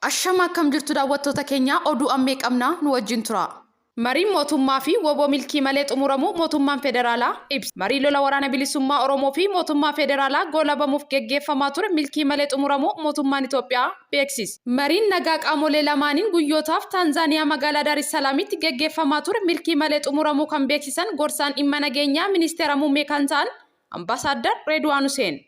Ashama kam jirtu daawwattoota keenya oduu ammee qabnaa nu wajjin tura. Mariin mootummaa fi woboo milkii malee xumuramu mootummaan federaalaa ibsa. Marii lola waraana bilisummaa Oromoo fi mootummaa federaalaa goolabamuuf geggeeffamaa ture milkii malee xumuramu mootummaan Itoophiyaa beeksise. Mariin nagaa qaamolee lamaaniin guyyootaaf Taanzaaniyaa magaalaa Dar es Salaamitti geggeeffamaa ture milkii malee xumuramuu kan beeksisan gorsaan dhimma nageenyaa ministeera muummee kan ta'an Ambaasaadder Reedwaan Huseen.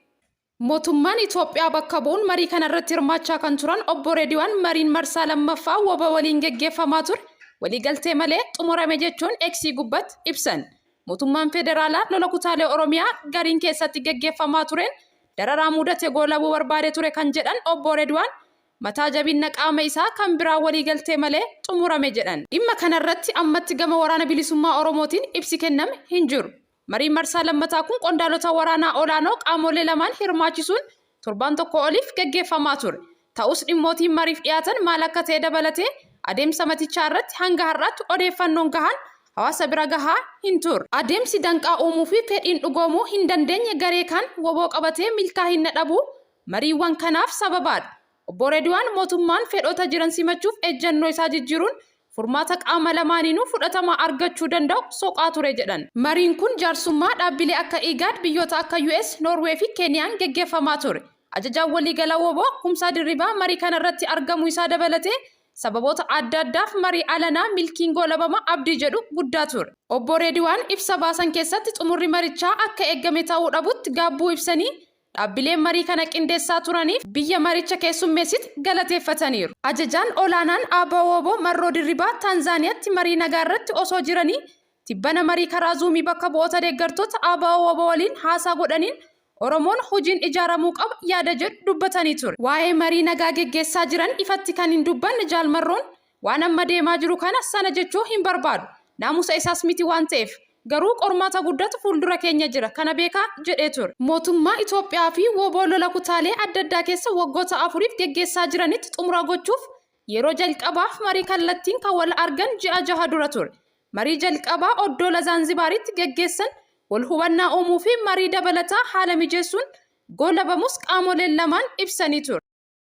Mootummaan Itoophiyaa bakka bu'uun marii kanarratti hirmaachaa kan turan obbo Reedwaan mariin marsaa lammaffaa woboo waliin geggeeffamaa ture waliigaltee malee xumurame jechuun eeksii gubbatti ibsan. Mootummaan federaalaa lola kutaalee Oromiyaa gariin keessatti geggeeffamaa tureen dararaa mudate goolabuu barbaade ture kan jedhan obbo Reedwaan mataa jabinna qaama isaa kan biraa waliigaltee malee xumurame jedhan. Dhimma kanarratti ammatti gama waraana bilisummaa Oromootiin ibsi kenname hin jiru. Mariin marsaa lammataa kun qondaalota waraanaa olaanoo qaamolee lamaan hirmaachisuun torban tokko oliif geggeeffamaa ture. Ta'us dhimmootiin mariif dhiyaatan maal akka ta'e dabalatee adeemsa matichaa irratti hanga har'aatti odeeffannoon gahaan hawaasa bira gahaa hin turre. Adeemsi danqaa uumuu fi fedhiin dhugoomuu hin dandeenye garee kan woboo qabatee milkaa'ina dhabuu mariiwwan kanaaf sababaadha. Obbo Reedwaan mootummaan fedhoota jiran simachuuf ejjennoo isaa jijjiiruun furmaata qaama lamaaniinuu fudhatama argachuu danda'u soqaa ture jedhan. Mariin kun jaarsummaa dhaabbilee akka IGAD biyyoota akka US, Norway fi Keeniyaan geggeeffamaa ture. Ajajaan waliigala woboo Kumsaa Dirribaa marii kanarratti argamuu isaa dabalatee sababoota adda addaaf marii alanaa milkiin goolabama abdii jedhu guddaa ture. Obbo Reedwaan ibsa baasan keessatti xumurri marichaa akka eeggame ta'uu dhabutti gaabbuu ibsanii dhaabbileen marii kana qindeessaa turaniif biyya maricha keessummeessitti galateeffataniiru. Ajajaan olaanaan ABO Marroo Dirribaa Taanzaaniyaatti marii nagaa irratti osoo jiranii tibbana marii karaa zuumii bakka bu'oota deeggartoota ABO waliin haasaa godhaniin Oromoon hojiin ijaaramuu qaba yaada jedhu dubbatanii ture. Waa'ee marii nagaa geggeessaa jiran ifatti kan hin dubbanne Jaal Marroon waan amma deemaa jiru kana sana jechuu hin barbaadu. Naamusa isaas miti waan ta'eef garuu qormaata guddatu fuuldura keenya jira kana beekaa jedhee ture. Mootummaa Itoophiyaa fi woboo lola kutaalee adda addaa keessa waggoota 4 geggeessaa jiranitti xumura gochuuf yeroo jalqabaaf marii kallattiin kan wal argan ji'a 6 dura ture. Marii jalqabaa Oddoola Zaanzibaaritti geggeessan wal hubannaa uumuu fi marii dabalataa haala mijeessuun goolabamus qaamoleen lamaan ibsanii ture.